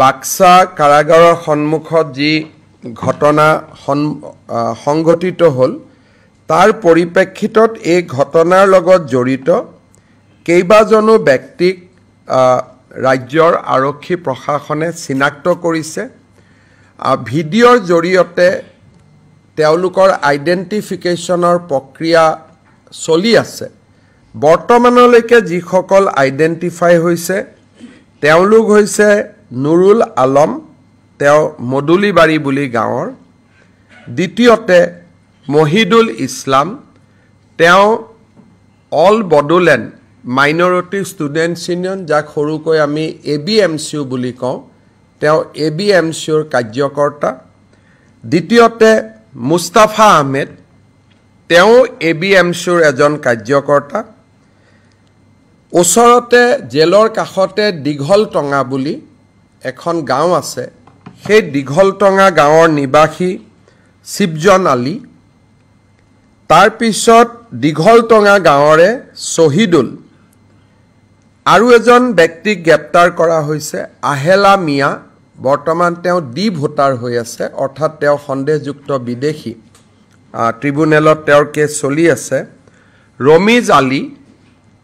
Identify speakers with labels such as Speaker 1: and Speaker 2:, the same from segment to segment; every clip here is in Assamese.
Speaker 1: বাক্সা কাৰাগাৰৰ সন্মুখত যি ঘটনা সংঘটিত হ'ল তাৰ পৰিপ্ৰেক্ষিতত এই ঘটনাৰ লগত জড়িত কেইবাজনো ব্যক্তিক ৰাজ্যৰ আৰক্ষী প্ৰশাসনে চিনাক্ত কৰিছে। ভিডিঅ'ৰ জৰিয়তে তেওঁলোকৰ আইডেন্টিফিকেশ্যনৰ প্ৰক্ৰিয়া চলি আছে। বৰ্তমানলৈকে যিসকল আইডেন্টিফাই হৈছে তেওঁলোক হৈছে নুৰুল আলম, তেওঁ মদুলিবাৰী বুলি গাঁৱৰ। দ্বিতীয়তে মহিদুল ইছলাম, তেওঁ all Bodoland minority students union, যাক সৰুকৈ আমি ABMCU বুলি কওঁ, তেওঁ ABMCUৰ কাৰ্যকৰ্তা। দ্বিতীয়তে মুস্তাফা আহমেদ, তেওঁ ABMCUৰ এজন কাৰ্যকৰ্তা। ওচৰতে জেলৰ কাষতে দীঘলটঙা বুলি এখন গাঁও আছে, সেই দীঘলটঙা গাঁৱৰ নিবাসী শিৱজন আলী। তাৰপিছত দীঘলটঙা গাঁৱৰে শহীদুল। আৰু এজন ব্যক্তিক গ্ৰেপ্তাৰ কৰা হৈছে আহেলা মিয়া, বৰ্তমান তেওঁ ভোটাৰ হৈ আছে, অৰ্থাৎ তেওঁ সন্দেহযুক্ত বিদেশী। ট্ৰিব্যুনেলত তেওঁৰ কেছ চলি আছে। ৰমিজ আলী,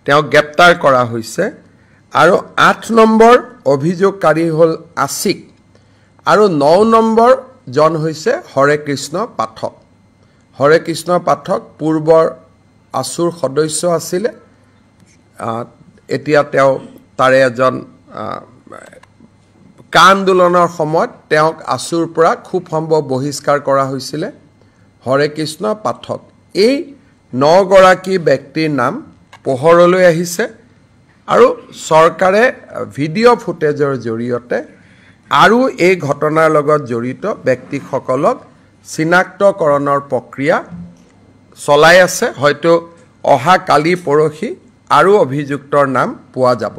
Speaker 1: তেওঁক গ্ৰেপ্তাৰ কৰা হৈছে। আৰু 8 নম্বৰ অভিযোগকাৰী হ'ল আছিক। আৰু 9 নম্বৰজন হৈছে হৰে কৃষ্ণ পাঠক। হৰে কৃষ্ণ পাঠক পূৰ্বৰ আছুৰ সদস্য আছিলে, এতিয়া তেওঁ তাৰে এজন কা আন্দোলনৰ সময়ত তেওঁক আছুৰ পৰা খুব সম্ভৱ বহিষ্কাৰ কৰা হৈছিলে। হৰে কৃষ্ণ পাঠক, এই 9 গৰাকী ব্যক্তিৰ নাম পোহৰলৈ আহিছে আৰু চৰকাৰে ভিডিঅ' ফুটেজৰ জৰিয়তে আৰু এই ঘটনাৰ লগত জড়িত ব্যক্তিসকলক চিনাক্তকৰণৰ প্ৰক্ৰিয়া চলাই আছে। হয়তো অহা কালি পৰহি আৰু অভিযুক্তৰ নাম পোৱা যাব।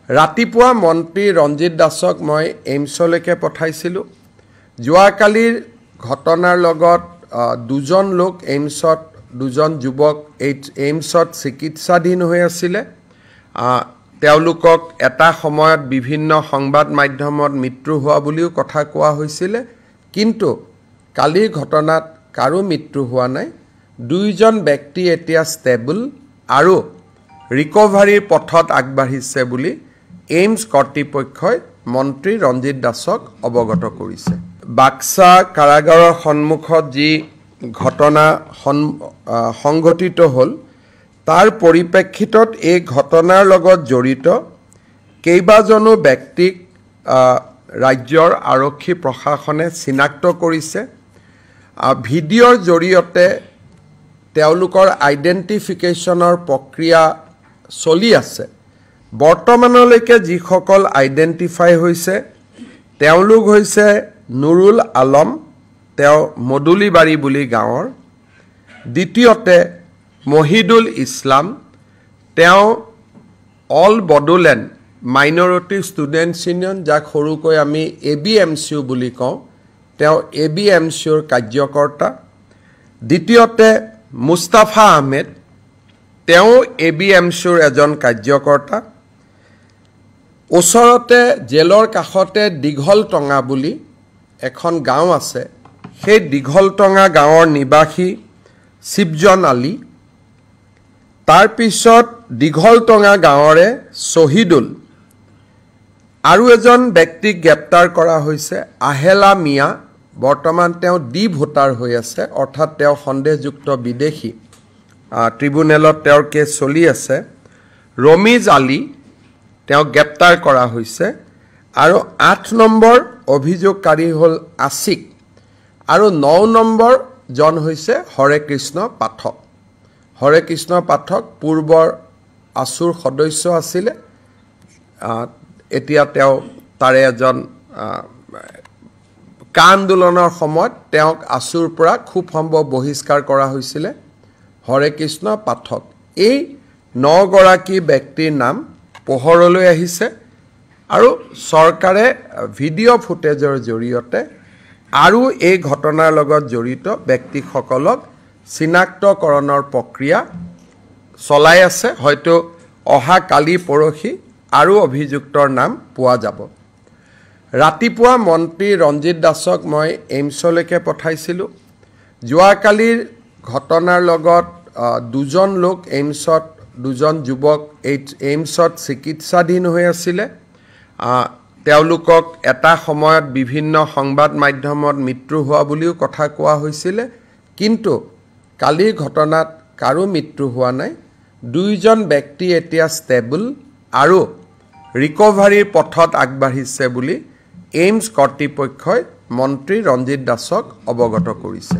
Speaker 1: ৰাতিপুৱা মন্ত্ৰী ৰঞ্জিত দাসক মই এইমছলৈকে পঠাইছিলোঁ। যোৱাকালিৰ ঘটনাৰ লগত 2জন লোক এইমছত, 2জন যুৱক এইমছত চিকিৎসাধীন হৈ আছিলে। তেওঁলোকক এটা সময়ত বিভিন্ন সংবাদ মাধ্যমত মৃত্যু হোৱা বুলিও কথা কোৱা হৈছিলে, কিন্তু কালিৰ ঘটনাত কাৰো মৃত্যু হোৱা নাই। 2জন ব্যক্তি এতিয়া ষ্টেবল আৰু ৰিকভাৰীৰ পথত আগবাঢ়িছে বুলি এইমছ কৰ্তৃপক্ষই মন্ত্ৰী ৰঞ্জিত দাসক অৱগত কৰিছে। বাক্সা কাৰাগাৰৰ সন্মুখত যি ঘটনা সংঘটিত হ'ল তাৰ পৰিপ্ৰেক্ষিতত এই ঘটনাৰ লগত জড়িত কেইবাজনো ব্যক্তিক ৰাজ্যৰ আৰক্ষী প্ৰশাসনে চিনাক্ত কৰিছে। ভিডিঅ'ৰ জৰিয়তে তেওঁলোকৰ আইডেন্টিফিকেশ্যনৰ প্ৰক্ৰিয়া চলি আছে। বৰ্তমানলৈকে যিসকল আইডেন্টিফাই হৈছে তেওঁলোক হৈছে নুৰুল আলম, তেওঁ মদুলিবাৰী বুলি গাঁৱৰ। দ্বিতীয়তে মহিদুল ইছলাম, তেওঁ all Bodoland minority students union, যাক সৰুকৈ আমি ABMCU বুলি কওঁ, তেওঁ ABMCUৰ কাৰ্যকৰ্তা। দ্বিতীয়তে মুস্তাফা আহমেদ, তেওঁ ABMCUৰ এজন কাৰ্যকৰ্তা। ওচৰতে জেলৰ কাষতে দীঘলটঙা বুলি এখন গাঁও আছে, সেই দীঘলটঙা গাঁৱৰ নিবাসী শিৱজন আলী। তাৰপিছত দীঘলটঙা গাঁৱৰে শহীদুল। আৰু এজন ব্যক্তিক গ্ৰেপ্তাৰ কৰা হৈছে আহেলা মিয়া, বৰ্তমান তেওঁ ভোটাৰ হৈ আছে, অৰ্থাৎ তেওঁ সন্দেহযুক্ত বিদেশী। ট্ৰিব্যুনেলত তেওঁৰ কেছ চলি আছে। ৰমিজ আলী, তেওঁক গ্ৰেপ্তাৰ কৰা হৈছে। আৰু 8 নম্বৰ অভিযোগকাৰী হ'ল আছিক। আৰু 9 নম্বৰজন হৈছে হৰে কৃষ্ণ পাঠক। হৰে কৃষ্ণ পাঠক পূৰ্বৰ আছুৰ সদস্য আছিলে, এতিয়া তেওঁ তাৰে এজন কা আন্দোলনৰ সময়ত তেওঁক আছুৰ পৰা খুব সম্ভৱ বহিষ্কাৰ কৰা হৈছিলে। হৰে কৃষ্ণ পাঠক, এই 9 গৰাকী ব্যক্তিৰ নাম পোহৰলৈ আহিছে আৰু চৰকাৰে ভিডিঅ' ফুটেজৰ জৰিয়তে আৰু এই ঘটনাৰ লগত জড়িত ব্যক্তিসকলক চিনাক্তকৰণৰ প্ৰক্ৰিয়া চলাই আছে। হয়তো অহা কালি পৰহি আৰু অভিযুক্তৰ নাম পোৱা যাব। ৰাতিপুৱা মন্ত্ৰী ৰঞ্জিত দাসক মই এইমছলৈকে পঠাইছিলোঁ। যোৱাকালিৰ ঘটনাৰ লগত দুজন লোক এইমছত, দুজন যুৱক এইমছত চিকিৎসাধীন হৈ আছিলে। তেওঁলোকক এটা সময়ত বিভিন্ন সংবাদ মাধ্যমত মৃত্যু হোৱা বুলিও কথা কোৱা হৈছিলে, কিন্তু কালিৰ ঘটনাত কাৰো মৃত্যু হোৱা নাই। দুইজন ব্যক্তি এতিয়া ষ্টেবল আৰু ৰিকভাৰীৰ পথত আগবাঢ়িছে বুলি এইমছ কৰ্তৃপক্ষই মন্ত্ৰী ৰঞ্জিত দাসক অৱগত কৰিছে।